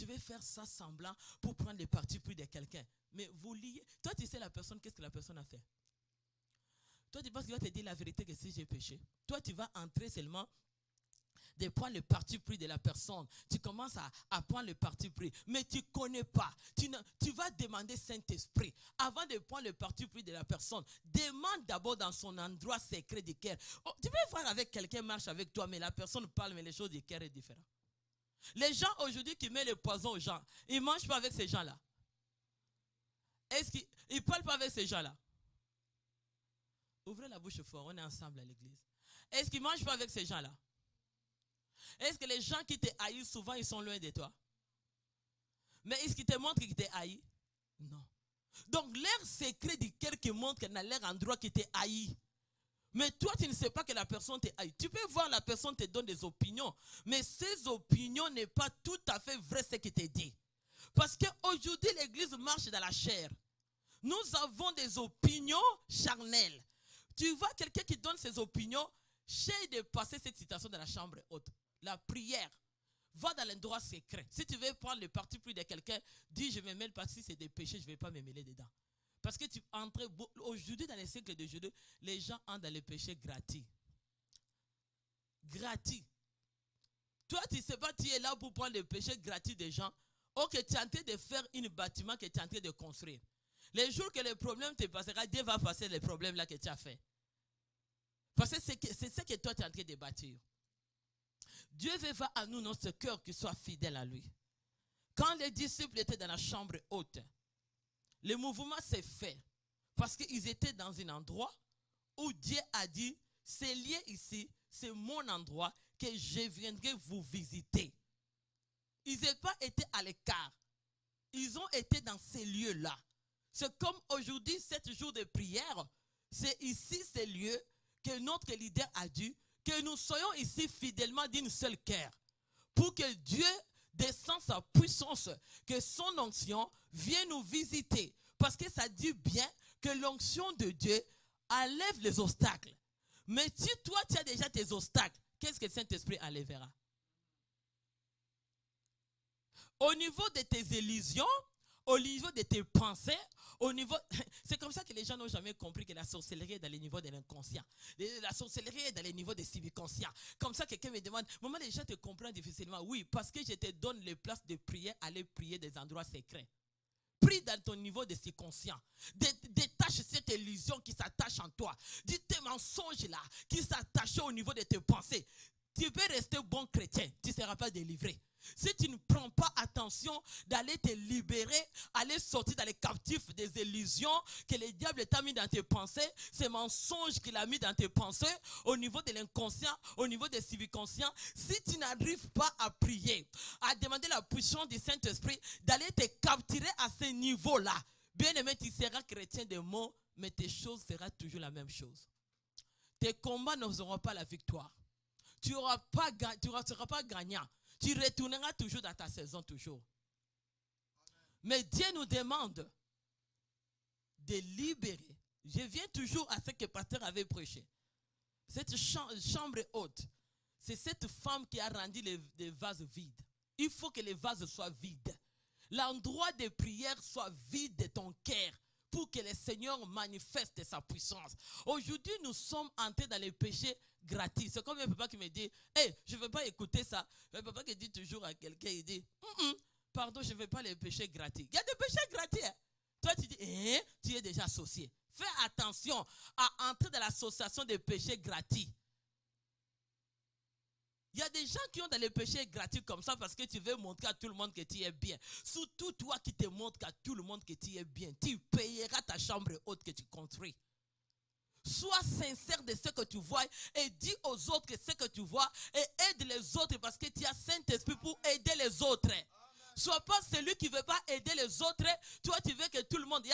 je vais faire ça semblant pour prendre les partis pris de quelqu'un. Mais vous liez. Toi, tu sais la personne, qu'est-ce que la personne a fait? Toi, tu penses qu'il va te dire la vérité que si j'ai péché. Toi, tu vas entrer seulement de prendre le parti pris de la personne. Tu commences à prendre le parti pris, mais tu ne connais pas. Tu vas demander Saint-Esprit. Avant de prendre le parti pris de la personne, demande d'abord dans son endroit secret du cœur. Oh, tu peux voir avec quelqu'un marche avec toi, mais la personne parle, mais les choses du cœur sont différentes. Les gens aujourd'hui qui mettent le poison aux gens, ils ne mangent pas avec ces gens-là. Est-ce qu'ils ne parlent pas avec ces gens-là? Ouvrez la bouche fort, on est ensemble à l'église. Est-ce qu'ils ne mangent pas avec ces gens-là? Est-ce que les gens qui te haïssent souvent, ils sont loin de toi? Mais est-ce qu'ils te montrent qu'ils te haïssent? Non. Donc, l'air secret du cœur qui montre qu'elle a l'air endroit qui te haït. Mais toi, tu ne sais pas que la personne te haït. Tu peux voir la personne te donne des opinions, mais ces opinions n'est pas tout à fait vrai ce qu'il te dit. Parce qu'aujourd'hui, l'église marche dans la chair. Nous avons des opinions charnelles. Tu vois quelqu'un qui donne ses opinions, cherche de passer cette situation dans la chambre haute. La prière. Va dans l'endroit secret. Si tu veux prendre le parti pris de quelqu'un, dis je me mêle pas. Si c'est des péchés, je ne vais pas me mêler dedans. Parce que tu entres aujourd'hui dans les siècles de Jude, les gens entrent dans les péchés gratis. Gratis. Toi, tu ne sais pas, tu es là pour prendre le péché gratis des gens. Ou que tu es en train de faire un bâtiment que tu es en train de construire. Les jours que le problème te passera, Dieu va passer les problèmes là que tu as fait. Parce que c'est ce que toi tu es en train de bâtir. Dieu veut voir à nous notre cœur qui soit fidèle à lui. Quand les disciples étaient dans la chambre haute, le mouvement s'est fait parce qu'ils étaient dans un endroit où Dieu a dit, c'est lié ici, c'est mon endroit que je viendrai vous visiter. Ils n'ont pas été à l'écart. Ils ont été dans ces lieux-là. C'est comme aujourd'hui, 7 jours de prière, c'est ici ces lieux que notre leader a dit que nous soyons ici fidèlement d'une seule cœur. Pour que Dieu descende sa puissance, que son onction vienne nous visiter. Parce que ça dit bien que l'onction de Dieu enlève les obstacles. Mais si toi tu as déjà tes obstacles, qu'est-ce que le Saint-Esprit enlèvera? Au niveau de tes illusions, au niveau de tes pensées, au niveau... C'est comme ça que les gens n'ont jamais compris que la sorcellerie est dans les niveaux de l'inconscient. La sorcellerie est dans les niveaux des subconscients. Comme ça, quelqu'un me demande, maman, les gens te comprennent difficilement. Oui, parce que je te donne les places de prière, aller prier des endroits secrets. Prie dans ton niveau de subconscient. Détache cette illusion qui s'attache en toi. Dis tes mensonges là, qui s'attachent au niveau de tes pensées. Tu peux rester bon chrétien, tu ne seras pas délivré. Si tu ne prends pas attention d'aller te libérer, aller sortir dans les captifs des illusions que le diable t'a mis dans tes pensées, ces mensonges qu'il a mis dans tes pensées, au niveau de l'inconscient, au niveau des subconscients, si tu n'arrives pas à prier, à demander la puissance du Saint-Esprit, d'aller te capturer à ce niveau-là, bien aimé, tu seras chrétien de mots, mais tes choses seront toujours la même chose. Tes combats n'auront pas la victoire. Tu ne seras pas gagnant. Tu retourneras toujours dans ta saison, toujours. Mais Dieu nous demande de libérer. Je viens toujours à ce que le pasteur avait prêché. Cette chambre haute, c'est cette femme qui a rendu les vases vides. Il faut que les vases soient vides. L'endroit de prière soit vide de ton cœur pour que le Seigneur manifeste sa puissance. Aujourd'hui, nous sommes entrés dans les péchés gratis. C'est comme un papa qui me dit, hey, je ne veux pas écouter ça. Un papa qui dit toujours à quelqu'un, il dit, pardon, je ne veux pas les péchés gratis. Il y a des péchés gratis. Hein? Toi, tu dis, tu es déjà associé. Fais attention à entrer dans l'association des péchés gratis. Il y a des gens qui ont dans les péchés gratuits comme ça parce que tu veux montrer à tout le monde que tu es bien. Surtout toi qui te montres à tout le monde que tu es bien. Tu payeras ta chambre haute que tu construis. Sois sincère de ce que tu vois et dis aux autres que ce que tu vois et aide les autres parce que tu as Saint-Esprit pour aider les autres. Amen. Sois pas celui qui ne veut pas aider les autres. Toi, tu veux que tout le monde...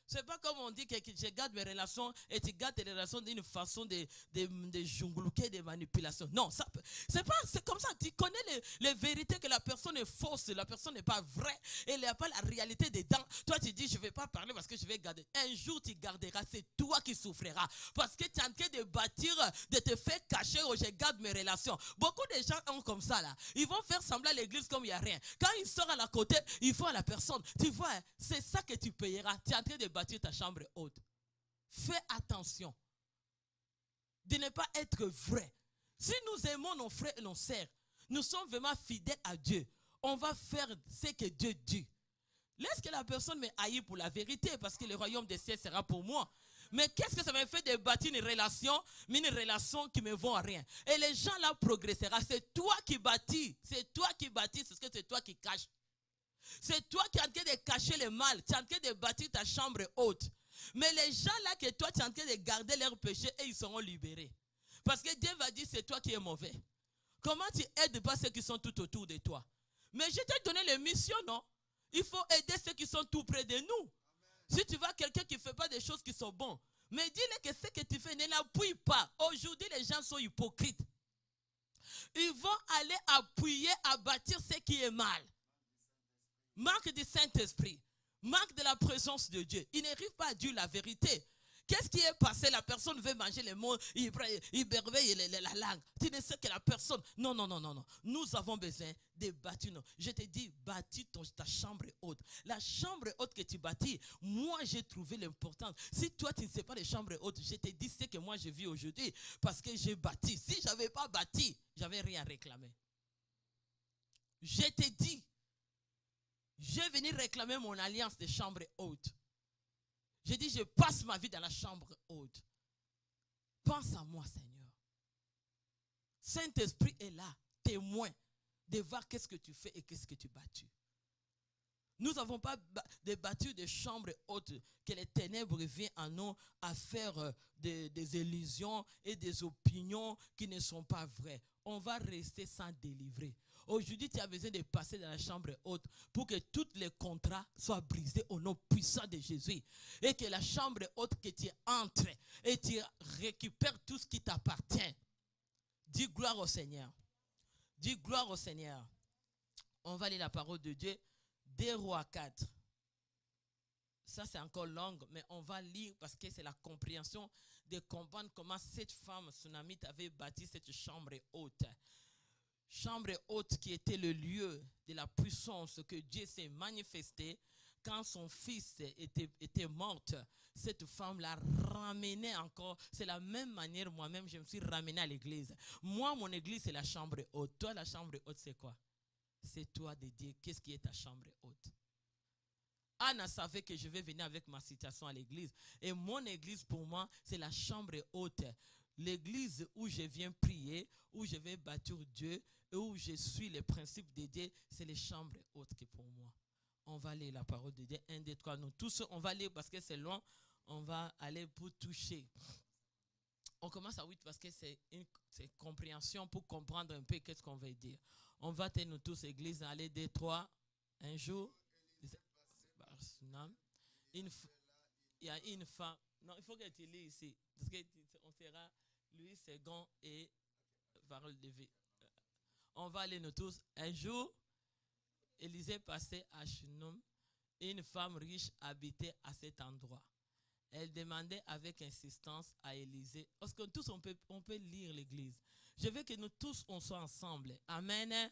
C'est pas comme on dit que je garde mes relations et tu gardes tes relations d'une façon de jonglouquer, de manipulation. Non, c'est comme ça. Tu connais les vérités que la personne est fausse, la personne n'est pas vraie, et il n'y a pas la réalité dedans. Toi, tu dis, je ne vais pas parler parce que je vais garder. Un jour, tu garderas, c'est toi qui souffriras. Parce que tu es en train de bâtir, de te faire cacher, oh, je garde mes relations. Beaucoup de gens ont comme ça, là. Ils vont faire semblant à l'église comme il n'y a rien. Quand ils sortent à la côté, ils vont à la personne. Tu vois, c'est ça que tu payeras. Tu es en train de bâtir ta chambre haute. Fais attention de ne pas être vrai. Si nous aimons nos frères et nos sœurs, nous sommes vraiment fidèles à Dieu, on va faire ce que Dieu dit. Laisse que la personne me haïsse pour la vérité, parce que le royaume des cieux sera pour moi. Mais qu'est-ce que ça me fait de bâtir une relation, mais une relation qui ne me vaut à rien. Et les gens là progresseront. C'est toi qui bâtis. C'est toi qui bâtis, c'est ce que c'est toi qui caches. C'est toi qui es en train de cacher le mal. Tu es en train de bâtir ta chambre haute. Mais les gens là que toi, tu es en train de garder leurs péchés et ils seront libérés. Parce que Dieu va dire, c'est toi qui es mauvais. Comment tu aides pas ceux qui sont tout autour de toi? Mais je t'ai donné les missions, non? Il faut aider ceux qui sont tout près de nous. Amen. Si tu vois quelqu'un qui ne fait pas des choses qui sont bonnes, mais dis-le que ce que tu fais ne l'appuie pas. Aujourd'hui, les gens sont hypocrites. Ils vont aller appuyer à bâtir ce qui est mal. Manque du Saint-Esprit. Manque de la présence de Dieu. Il n'arrive pas à dire la vérité. Qu'est-ce qui est passé? La personne veut manger les mots, il berveille la langue. Tu ne sais que la personne. Non. Nous avons besoin de bâtir. Je te dis, bâtis ta chambre haute. La chambre haute que tu bâtis, moi j'ai trouvé l'importance. Si toi tu ne sais pas les chambres hautes, je te dis ce que moi je vis aujourd'hui parce que j'ai bâti. Si je n'avais pas bâti, j'avais rien à réclamer. Je te dis, je vais venir réclamer mon alliance de chambre haute. Je dis, je passe ma vie dans la chambre haute. Pense à moi, Seigneur. Saint-Esprit est là, témoin, de voir qu'est-ce que tu fais et qu'est-ce que tu bâtis. Nous n'avons pas bâti des chambres hautes que les ténèbres viennent à nous à faire des illusions et des opinions qui ne sont pas vraies. On va rester sans délivrer. Aujourd'hui, tu as besoin de passer dans la chambre haute pour que tous les contrats soient brisés au nom puissant de Jésus. Et que la chambre haute que tu entres et tu récupères tout ce qui t'appartient. Dis gloire au Seigneur. Dis gloire au Seigneur. On va lire la parole de Dieu. 2 Rois 4. Ça, c'est encore long, mais on va lire parce que c'est la compréhension de comprendre comment cette femme sunamite avait bâti cette chambre haute. Chambre haute qui était le lieu de la puissance que Dieu s'est manifesté quand son fils était mort. Cette femme l'a ramené encore. C'est la même manière, moi-même, je me suis ramené à l'église. Moi, mon église, c'est la chambre haute. Toi, la chambre haute, c'est quoi? C'est toi de dire qu'est-ce qui est ta chambre haute. Anna savait que je vais venir avec ma situation à l'église. Et mon église, pour moi, c'est la chambre haute. L'église où je viens prier, où je vais bâtir Dieu, et où je suis les principes de Dieu, c'est les chambres hautes qui pour moi. On va lire la parole de Dieu. 1, 2, 3. Nous tous, on va lire parce que c'est long. On va aller pour toucher. On commence à 8 parce que c'est une compréhension pour comprendre un peu qu'est-ce qu'on veut dire. On va tenir nous tous, église, aller 2, 3. Un jour, il y a une femme. Non, il faut que tu lis ici. Parce qu'on sera Louis II et parole de vie. On va aller nous tous. Un jour, Élisée passait à Shunem. Une femme riche habitait à cet endroit. Elle demandait avec insistance à Élisée. Parce que tous, on peut lire l'église. Je veux que nous tous, on soit ensemble. Amen.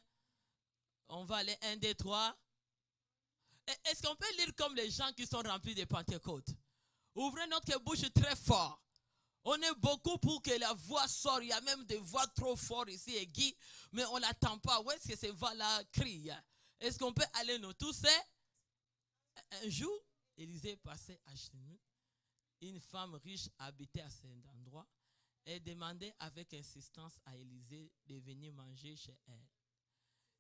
On va aller 1, 2, 3. Est-ce qu'on peut lire comme les gens qui sont remplis de Pentecôte? Ouvrez notre bouche très fort. On est beaucoup pour que la voix sorte. Il y a même des voix trop fortes ici, aiguës, mais on ne l'attend pas. Où est-ce que ces voix-là crient? Est-ce qu'on peut aller nous tous? Un jour, Élisée passait à Shunem. Une femme riche habitait à cet endroit. Elle demandait avec insistance à Élisée de venir manger chez elle.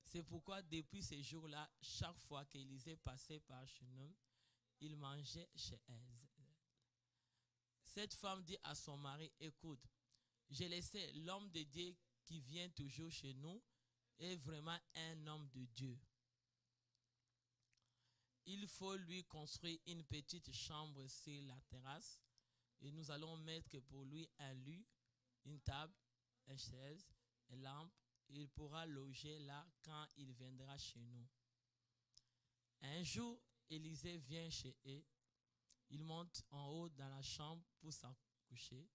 C'est pourquoi depuis ces jours-là, chaque fois qu'Élisée passait par Shunem, il mangeait chez elle. Cette femme dit à son mari, écoute, j'ai laissé l'homme de Dieu qui vient toujours chez nous est vraiment un homme de Dieu. Il faut lui construire une petite chambre sur la terrasse et nous allons mettre pour lui un lit, une table, une chaise, une lampe il pourra loger là quand il viendra chez nous. Un jour, Élisée vient chez eux. Il monte en haut dans la chambre pour s'accoucher.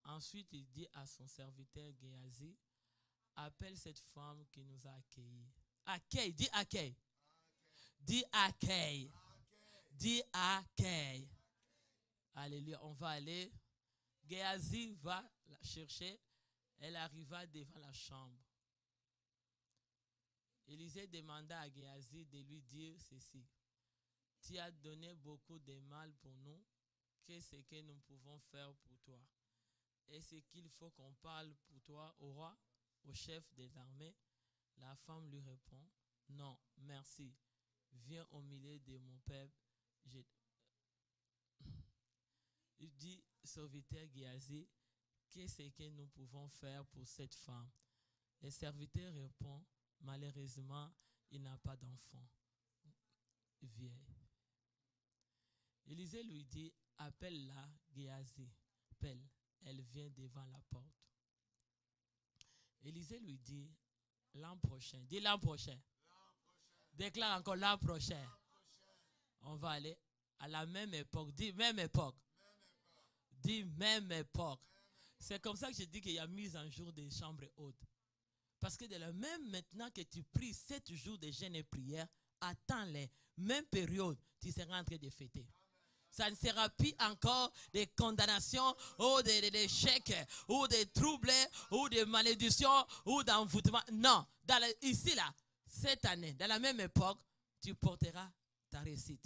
Ensuite, il dit à son serviteur Géasi, appelle cette femme qui nous a accueillis. Accueille, dis accueille. Dis accueille. Dis accueille. Alléluia, on va aller. Géasi va la chercher. Elle arriva devant la chambre. Élisée demanda à Géasi de lui dire ceci. Tu as donné beaucoup de mal pour nous. Qu'est-ce que nous pouvons faire pour toi? Est-ce qu'il faut qu'on parle pour toi au roi, au chef des armées? La femme lui répond, non, merci. Viens au milieu de mon peuple. Il dit, serviteur Géasi, qu'est-ce que nous pouvons faire pour cette femme? Le serviteur répond, malheureusement, il n'a pas d'enfant. Vieille. Élisée lui dit, appelle-la Géasi. Appelle. Elle vient devant la porte. Élisée lui dit, l'an prochain. Dis l'an prochain. Déclare encore l'an prochain. On va aller à la même époque. Dis même époque. Dis même époque. C'est comme ça que je dis qu'il y a mise en jour des chambres hautes. Parce que de la même maintenant que tu pries 7 jours de jeûne et prière, attends-les. Même période, tu seras en train de fêter. Ça ne sera plus encore des condamnations ou des chèques ou des troubles ou des malédictions ou d'envoûtement. Non, ici là, cette année, dans la même époque, tu porteras ta réussite.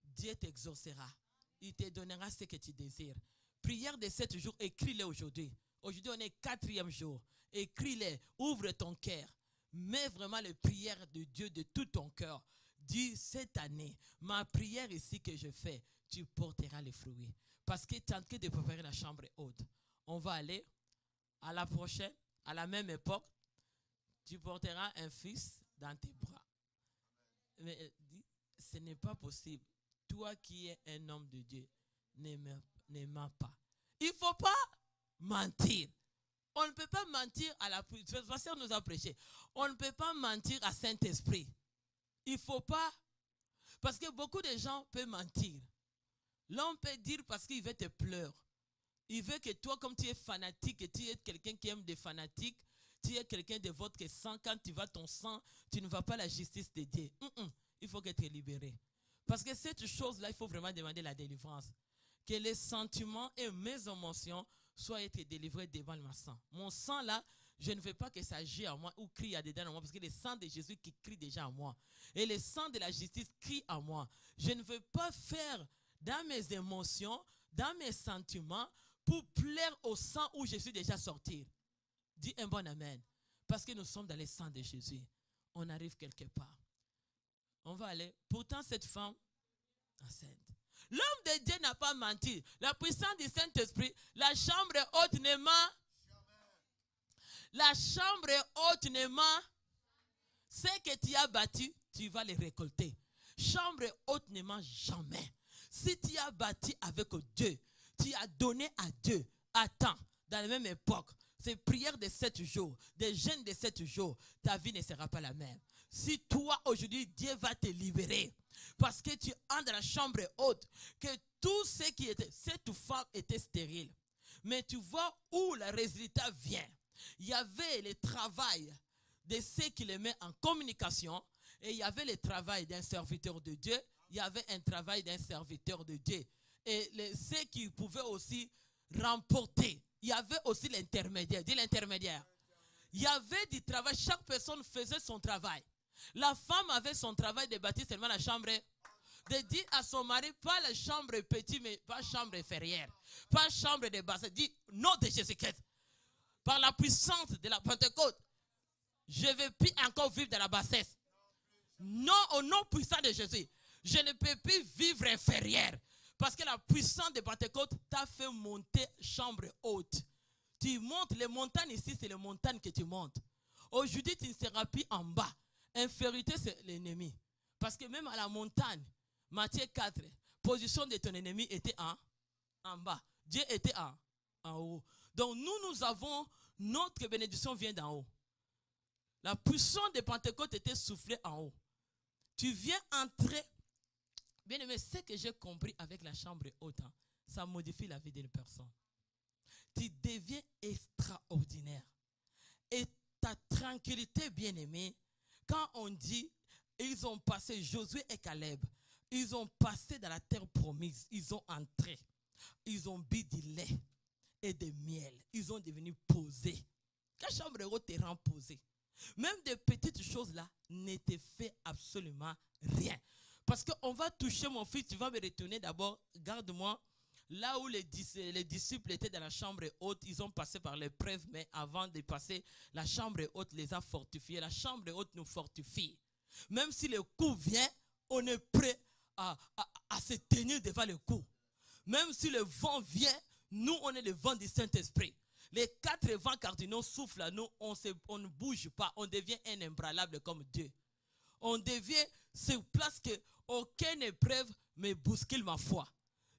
Dieu t'exaucera. Il te donnera ce que tu désires. Prière de 7 jours, écris-les aujourd'hui. Aujourd'hui, on est 4e jour. Écris-les, ouvre ton cœur. Mets vraiment les prières de Dieu de tout ton cœur. Dis, cette année, ma prière ici que je fais, tu porteras les fruits. Parce que tu es en train de préparer la chambre haute. On va aller à la prochaine, à la même époque, tu porteras un fils dans tes bras. Mais dis, ce n'est pas possible. Toi qui es un homme de Dieu, ne mens pas. Il ne faut pas mentir. On ne peut pas mentir à la... Le pasteur nous a prêché. On ne peut pas mentir à Saint-Esprit. Il ne faut pas, parce que beaucoup de gens peuvent mentir. L'homme peut dire parce qu'il veut te pleurer. Il veut que toi, comme tu es fanatique, et tu es quelqu'un qui aime des fanatiques, tu es quelqu'un de votre sang, quand tu vas ton sang, tu ne vas pas à la justice de Dieu. Il faut que tu es libéré. Parce que cette chose-là, il faut vraiment demander la délivrance. Que les sentiments et mes émotions soient été délivrés devant mon sang. Mon sang là, je ne veux pas que ça agisse en moi ou crie à dedans en moi, parce que le sang de Jésus qui crie déjà en moi. Et le sang de la justice crie en moi. Je ne veux pas faire dans mes émotions, dans mes sentiments, pour plaire au sang où je suis déjà sorti. Dis un bon amen. Parce que nous sommes dans le sang de Jésus. On arrive quelque part. On va aller. Pourtant, cette femme enceinte. L'homme de Dieu n'a pas menti. La puissance du Saint-Esprit, la chambre haute ne ment. La chambre haute ne ment. Ce que tu as bâti, tu vas les récolter. Chambre haute ne ment jamais. Si tu as bâti avec Dieu, tu as donné à Dieu, attends, dans la même époque, ces prières de 7 jours, des jeûnes de 7 jours, ta vie ne sera pas la même. Si toi, aujourd'hui, Dieu va te libérer, parce que tu entres dans la chambre haute, que tout ce qui était, cette femme était stérile. Mais tu vois où le résultat vient. Il y avait le travail de ceux qui les mettent en communication, et il y avait le travail d'un serviteur de Dieu, il y avait un travail d'un serviteur de Dieu. Et ceux qui pouvaient aussi remporter, il y avait aussi l'intermédiaire. Dis l'intermédiaire. Il y avait du travail, chaque personne faisait son travail. La femme avait son travail de bâtir seulement la chambre, de dire à son mari, pas la chambre petite, mais pas chambre inférieure, pas chambre de basse. Dit, nom de Jésus-Christ, par la puissance de la Pentecôte, je ne vais plus encore vivre dans la bassesse. Non, au nom puissant de Jésus, je ne peux plus vivre inférieur. Parce que la puissance de Pentecôte t'a fait monter chambre haute. Tu montes, les montagnes ici, c'est les montagnes que tu montes. Aujourd'hui, tu ne seras plus en bas. Infériorité, c'est l'ennemi. Parce que même à la montagne, Matthieu 4, position de ton ennemi était en bas. Dieu était en haut. Donc nous avons notre bénédiction vient d'en haut. La puissance de Pentecôte était soufflée en haut. Tu viens entrer. Bien aimé, ce que j'ai compris avec la chambre haute, hein, ça modifie la vie d'une personne. Tu deviens extraordinaire. Et ta tranquillité, bien aimé, quand on dit, ils ont passé, Josué et Caleb, ils ont passé dans la terre promise, ils ont entré, ils ont bu du lait et du miel, ils ont devenu posés. La chambre haute te rend posé. Même des petites choses là ne te fait absolument rien. Parce qu'on va toucher mon fils, tu vas me retourner d'abord, garde-moi. Là où les disciples étaient dans la chambre haute, ils ont passé par l'épreuve, mais avant de passer, la chambre haute les a fortifiés. La chambre haute nous fortifie. Même si le coup vient, on est prêt à se tenir devant le coup. Même si le vent vient, nous on est le vent du Saint-Esprit. Les 4 vents cardinaux soufflent à nous, on ne bouge pas, on devient inébranlable comme Dieu. On devient sur place que aucune épreuve me bouscule ma foi.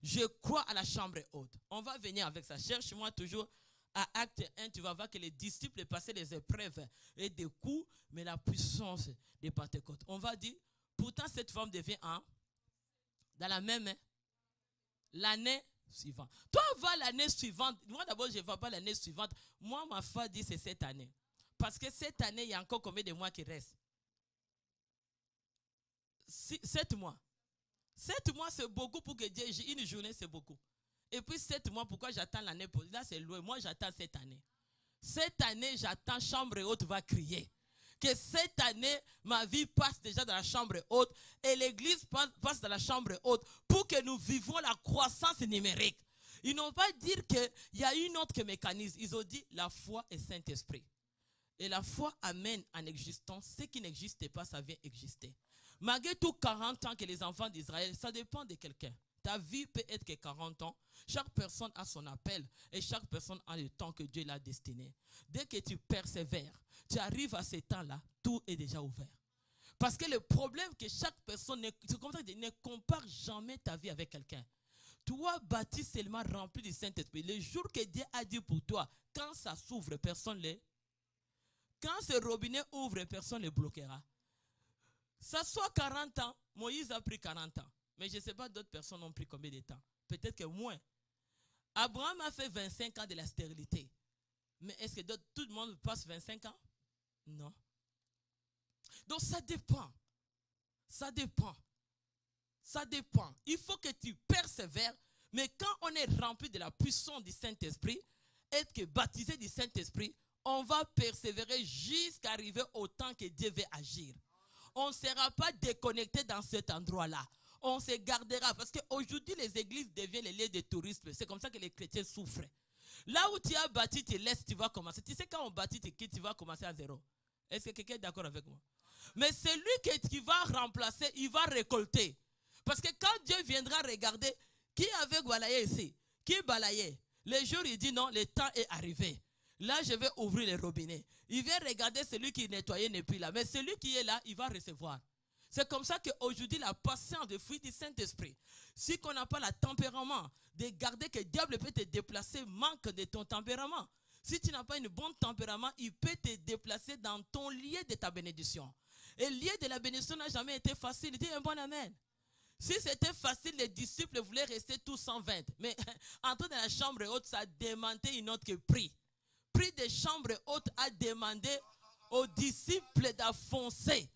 Je crois à la chambre haute. On va venir avec ça. Cherche-moi toujours à Acte 1. Tu vas voir que les disciples passaient des épreuves et des coups, mais la puissance des Pentecôtes. On va dire, pourtant cette femme devient dans la même l'année suivante. Toi, va l'année suivante. Moi d'abord, je ne vais pas l'année suivante. Moi, ma foi dit c'est cette année. Parce que cette année, il y a encore combien de mois qui restent? 7 mois. 7 mois, c'est beaucoup pour que Dieu, une journée, c'est beaucoup. Et puis 7 mois, pourquoi j'attends l'année? Là, c'est loin. Moi, j'attends cette année. Cette année, j'attends, chambre haute va crier. Que cette année, ma vie passe déjà dans la chambre haute et l'église passe dans la chambre haute pour que nous vivons la croissance numérique. Ils n'ont pas dit qu'il y a une autre mécanisme. Ils ont dit la foi et Saint-Esprit. Et la foi amène en existence. Ce qui n'existe pas, ça vient exister. Malgré tout 40 ans que les enfants d'Israël, ça dépend de quelqu'un. Ta vie peut être que 40 ans. Chaque personne a son appel et chaque personne a le temps que Dieu l'a destiné. Dès que tu persévères, tu arrives à ce temps-là, tout est déjà ouvert. Parce que le problème que chaque personne, ne compare jamais ta vie avec quelqu'un. Toi, bâti seulement rempli du Saint-Esprit. Le jour que Dieu a dit pour toi, quand ça s'ouvre, personne ne. Quand ce robinet ouvre, personne ne le bloquera. Ça soit 40 ans, Moïse a pris 40 ans. Mais je ne sais pas, d'autres personnes ont pris combien de temps. Peut-être que moins. Abraham a fait 25 ans de la stérilité. Mais est-ce que tout le monde passe 25 ans? Non. Donc ça dépend. Ça dépend. Ça dépend. Il faut que tu persévères. Mais quand on est rempli de la puissance du Saint-Esprit, être que baptisé du Saint-Esprit, on va persévérer jusqu'à arriver au temps que Dieu veut agir. On ne sera pas déconnecté dans cet endroit-là. On se gardera. Parce qu'aujourd'hui, les églises deviennent les lieux de tourisme. C'est comme ça que les chrétiens souffrent. Là où tu as bâti, tu laisses, tu vas commencer. Tu sais, quand on bâtit, tu quittes, tu vas commencer à zéro. Est-ce que quelqu'un est d'accord avec moi? Mais celui qui va remplacer, il va récolter. Parce que quand Dieu viendra regarder, qui avait balayé ici? Qui balayait? Le jour, il dit non, le temps est arrivé. Là, je vais ouvrir les robinets. Il vient regarder celui qui nettoyait n'est plus là. Mais celui qui est là, il va recevoir. C'est comme ça qu'aujourd'hui, la patience de fruit du Saint-Esprit. Si on n'a pas le tempérament de garder que le diable peut te déplacer, manque de ton tempérament. Si tu n'as pas un bon tempérament, il peut te déplacer dans ton lieu de ta bénédiction. Et le lieu de la bénédiction n'a jamais été facile. Dis un bon amen. Si c'était facile, les disciples voulaient rester tous 120. Mais entrer dans la chambre haute, ça a demandé une autre prix. Prix des chambres hautes a demandé aux disciples d'affoncer,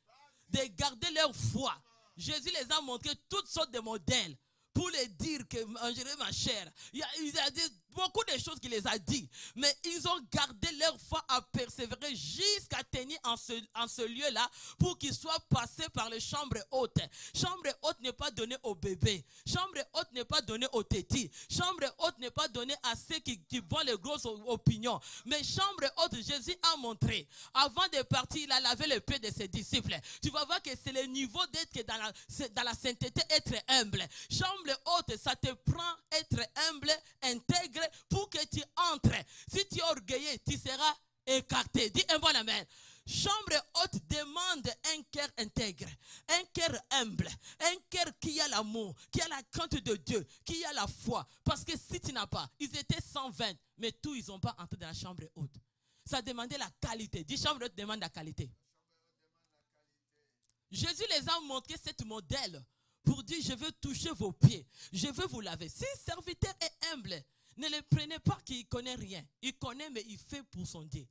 de garder leur foi. Jésus les a montré toutes sortes de modèles pour les dire que mangerez ma chair. Il a dit beaucoup de choses qu'il les a dit. Mais ils ont gardé leur foi à persévérer jusqu'à tenir en ce lieu-là pour qu'ils soient passés par les chambres hautes. Chambre haute n'est pas donnée aux bébés. Chambre haute n'est pas donnée aux tétis. Chambre haute n'est pas donnée à ceux qui voient les grosses opinions. Mais chambre haute, Jésus a montré. Avant de partir, il a lavé les pieds de ses disciples. Tu vas voir que c'est le niveau d'être dans la sainteté, être humble. Chambre haute, ça te prend être humble, intègre, pour que tu entres. Si tu es orgueilleux, tu seras écarté. Dis un bon amen. Chambre haute demande un cœur intègre, un cœur humble, un cœur qui a l'amour, qui a la crainte de Dieu, qui a la foi. Parce que si tu n'as pas, ils étaient 120, mais tous ils n'ont pas entré dans la chambre haute. Ça demandait la qualité. Dis, chambre haute demande la qualité. Jésus les a montré ce modèle pour dire, je veux toucher vos pieds, je veux vous laver. Si le serviteur est humble, ne le prenez pas qu'il ne connaît rien. Il connaît, mais il fait pour son Dieu.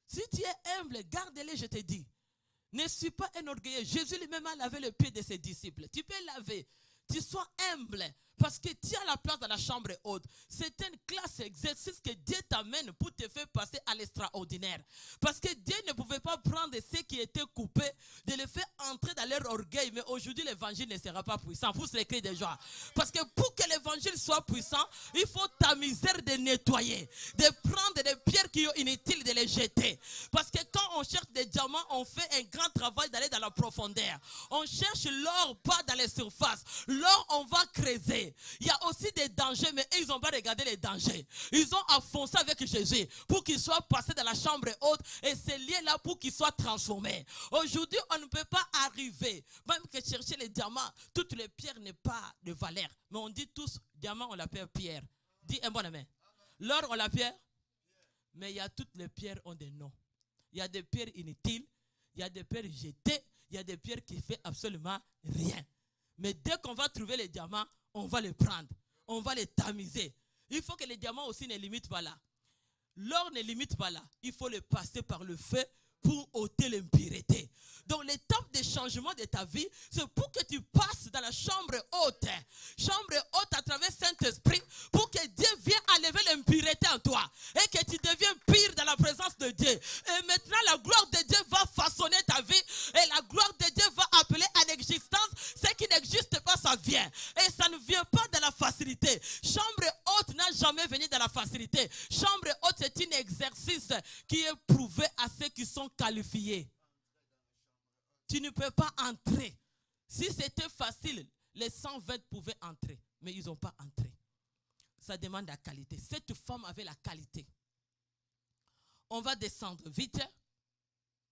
Si tu es humble, garde-les, je te dis. Ne suis pas un orgueilleux. Jésus lui-même a lavé le pied de ses disciples. Tu peux laver. Tu sois humble. Parce que tu as la place dans la chambre haute. C'est une classe exercice que Dieu t'amène pour te faire passer à l'extraordinaire. Parce que Dieu ne pouvait pas prendre ceux qui étaient coupés, de les faire entrer dans leur orgueil. Mais aujourd'hui, l'évangile ne sera pas puissant. Pousse les cris de joie. Parce que pour que l'évangile soit puissant, il faut ta misère de nettoyer. De prendre des pierres qui sont inutiles, de les jeter. Parce que quand on cherche des diamants, on fait un grand travail d'aller dans la profondeur. On cherche l'or, pas dans les surfaces. L'or, on va creuser. Il y a aussi des dangers, mais ils n'ont pas regardé les dangers. Ils ont enfoncé avec Jésus pour qu'il soit passé dans la chambre haute et c'est lié là pour qu'il soit transformé. Aujourd'hui, on ne peut pas arriver, même que chercher les diamants, toutes les pierres n'ont pas de valeur. Mais on dit tous, diamant, on l'appelle pierre. Dis un bon amen. L'or, on l'appelle, mais il y a toutes les pierres ont des noms. Il y a des pierres inutiles, il y a des pierres jetées, il y a des pierres qui ne font absolument rien. Mais dès qu'on va trouver les diamants, on va les prendre. On va les tamiser. Il faut que les diamants aussi ne limitent pas là. L'or ne limite pas là. Il faut le passer par le feu pour ôter l'impureté. Donc l'étape de changement de ta vie, c'est pour que tu passes dans la chambre haute. Chambre haute à travers Saint-Esprit, pour que Dieu vienne enlever l'impureté en toi. Et que tu deviennes pire dans la présence de Dieu. Et maintenant la gloire de Dieu va façonner ta vie. Et la gloire de Dieu va appeler en existence ce qui n'existe pas, ça vient. Et ça ne vient pas de la facilité. Chambre haute n'a jamais venu de la facilité. Chambre haute, c'est un exercice qui est prouvé à ceux qui sont qualifiés. Tu ne peux pas entrer. Si c'était facile, les 120 pouvaient entrer. Mais ils n'ont pas entré. Ça demande la qualité. Cette femme avait la qualité. On va descendre vite.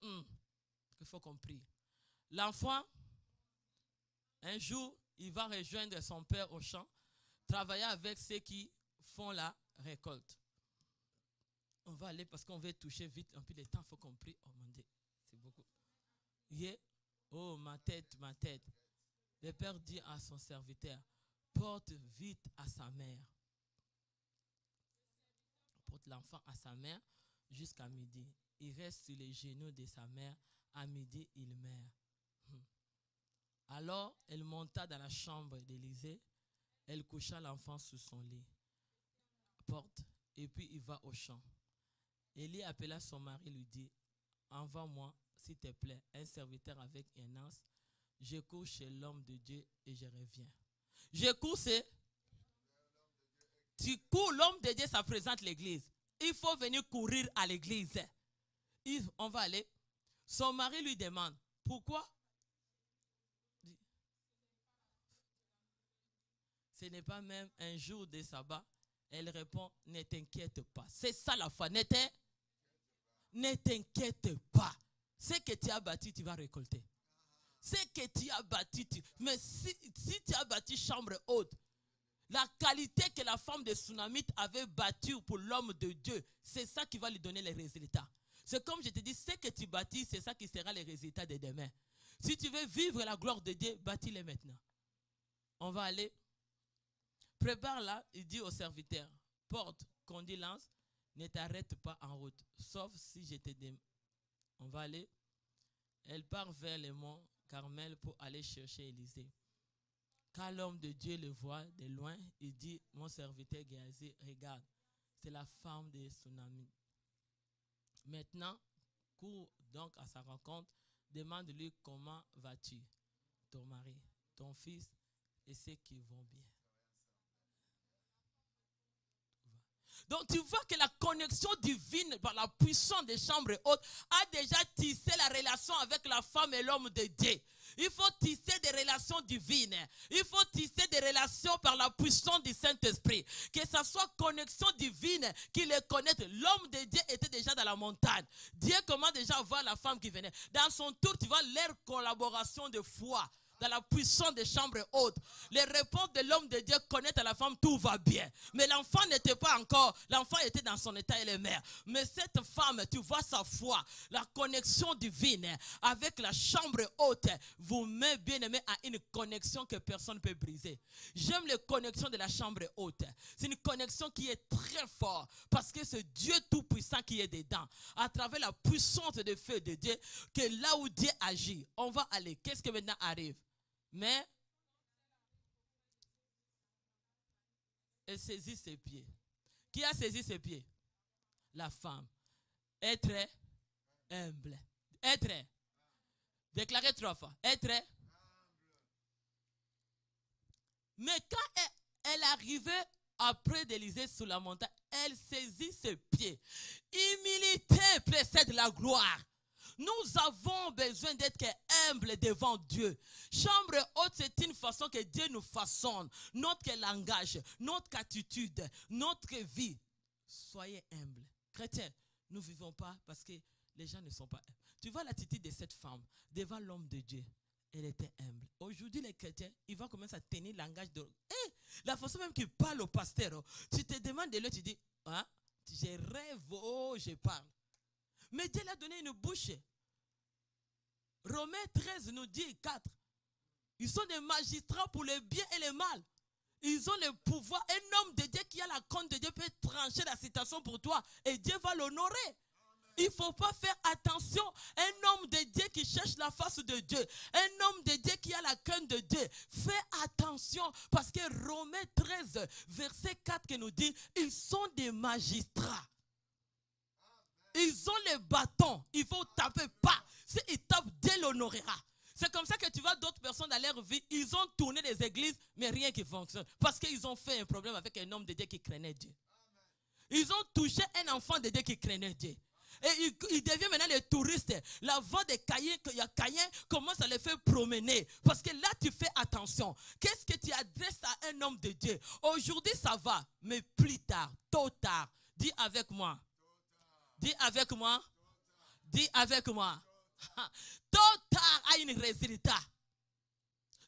Il faut qu'on prie. L'enfant, un jour, il va rejoindre son père au champ, travailler avec ceux qui font la récolte. On va aller parce qu'on veut toucher vite. En plus, le temps, il faut qu'on prie. Oh mon Dieu, c'est beaucoup. Yeah. Oh, ma tête, ma tête. Le père dit à son serviteur, porte vite à sa mère. Porte l'enfant à sa mère jusqu'à midi. Il reste sur les genoux de sa mère. À midi, il meurt. Alors, elle monta dans la chambre d'Élisée. Elle coucha l'enfant sous son lit. Porte. Et puis, il va au champ. Élie appela son mari, lui dit, envoie-moi, s'il te plaît, un serviteur avec un anse. Je cours chez l'homme de Dieu et je reviens. Je cours, c'est... Tu cours, l'homme de Dieu, ça présente l'église. Il faut venir courir à l'église. On va aller. Son mari lui demande, pourquoi? Ce n'est pas même un jour de sabbat. Elle répond, ne t'inquiète pas. C'est ça la foi. Ne t'inquiète pas. Ce que tu as bâti, tu vas récolter. Ce que tu as bâti, mais si tu as bâti chambre haute, la qualité que la femme de Tsunamite avait bâtie pour l'homme de Dieu, c'est ça qui va lui donner les résultats. C'est comme je te dis, ce que tu bâtis, c'est ça qui sera les résultats de demain. Si tu veux vivre la gloire de Dieu, bâtis-les maintenant. On va aller. Prépare là, il dit au serviteur, porte, conduis l'anse, ne t'arrête pas en route, sauf si je te demande. On va aller. Elle part vers le mont Carmel pour aller chercher Élisée. Quand l'homme de Dieu le voit de loin, il dit, mon serviteur Géasi, regarde, c'est la femme de Tsunamite. Maintenant, cours donc à sa rencontre, demande-lui comment vas-tu, ton mari, ton fils et ceux qui vont bien. Donc tu vois que la connexion divine par la puissance des chambres hautes a déjà tissé la relation avec la femme et l'homme de Dieu. Il faut tisser des relations divines. Il faut tisser des relations par la puissance du Saint-Esprit. Que ça soit connexion divine qui les connaisse. L'homme de Dieu était déjà dans la montagne. Dieu commence déjà à voir la femme qui venait. Dans son tour, tu vois leur collaboration de foi. Dans la puissance des chambres hautes. Les réponses de l'homme de Dieu connaissent à la femme, tout va bien. Mais l'enfant n'était pas encore, l'enfant était dans son état élémentaire. Mais cette femme, tu vois sa foi, la connexion divine avec la chambre haute, vous met bien aimé à une connexion que personne ne peut briser. J'aime les connexions de la chambre haute. C'est une connexion qui est très forte parce que c'est Dieu tout-puissant qui est dedans. À travers la puissance de feu de Dieu, que là où Dieu agit, on va aller. Qu'est-ce que maintenant arrive? Mais elle saisit ses pieds. Qui a saisi ses pieds? La femme. Être humble. Être. Déclarez 3 fois. Être. Mais quand elle arrivait après d'Élysée sur la montagne, elle saisit ses pieds. Humilité précède la gloire. Nous avons besoin d'être humbles devant Dieu. Chambre haute, c'est une façon que Dieu nous façonne. Notre langage, notre attitude, notre vie. Soyez humbles. Chrétiens, nous ne vivons pas parce que les gens ne sont pas humbles. Tu vois l'attitude de cette femme devant l'homme de Dieu. Elle était humble. Aujourd'hui, les chrétiens, ils vont commencer à tenir le langage de... la façon même qu'ils parlent au pasteur. Tu te demandes de lui, tu dis, hein? Je rêve, oh, je parle. Mais Dieu l'a donné une bouche. Romains 13 nous dit 4. Ils sont des magistrats pour le bien et le mal. Ils ont le pouvoir. Un homme de Dieu qui a la compte de Dieu peut trancher la situation pour toi. Et Dieu va l'honorer. Il ne faut pas faire attention. Un homme de Dieu qui cherche la face de Dieu. Un homme de Dieu qui a la crainte de Dieu. Fais attention. Parce que Romains 13, verset 4 qui nous dit, ils sont des magistrats. Ils ont les bâtons. Il faut taper pas. S'ils tapent, Dieu l'honorera. C'est comme ça que tu vois d'autres personnes dans leur vie. Ils ont tourné les églises, mais rien qui fonctionne. Parce qu'ils ont fait un problème avec un homme de Dieu qui craignait Dieu. Ils ont touché un enfant de Dieu qui craignait Dieu. Et il devient maintenant les touristes. La voix de Caïn commence à les faire promener. Parce que là, tu fais attention. Qu'est-ce que tu adresses à un homme de Dieu? Aujourd'hui, ça va. Mais plus tard, tôt tard, dis avec moi. Dis avec moi. Dis avec moi. Tôt tard a un résultat.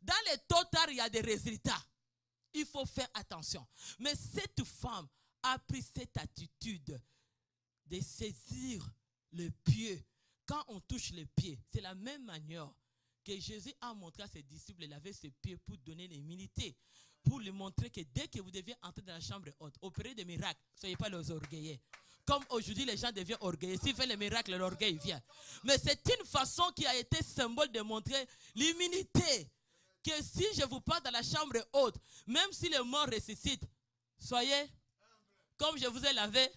Dans les tôt tard, il y a des résultats. Il faut faire attention. Mais cette femme a pris cette attitude de saisir le pied. Quand on touche le pied, c'est la même manière que Jésus a montré à ses disciples de laver ses pieds pour donner l'humilité. Pour lui montrer que dès que vous deviez entrer dans la chambre haute, opérer des miracles, ne soyez pas les orgueilleux. Comme aujourd'hui, les gens deviennent orgueilleux. S'ils font les miracles, l'orgueil vient. Mais c'est une façon qui a été symbole de montrer l'humilité. Que si je vous parle dans la chambre haute, même si les morts ressuscitent, soyez comme je vous ai lavé.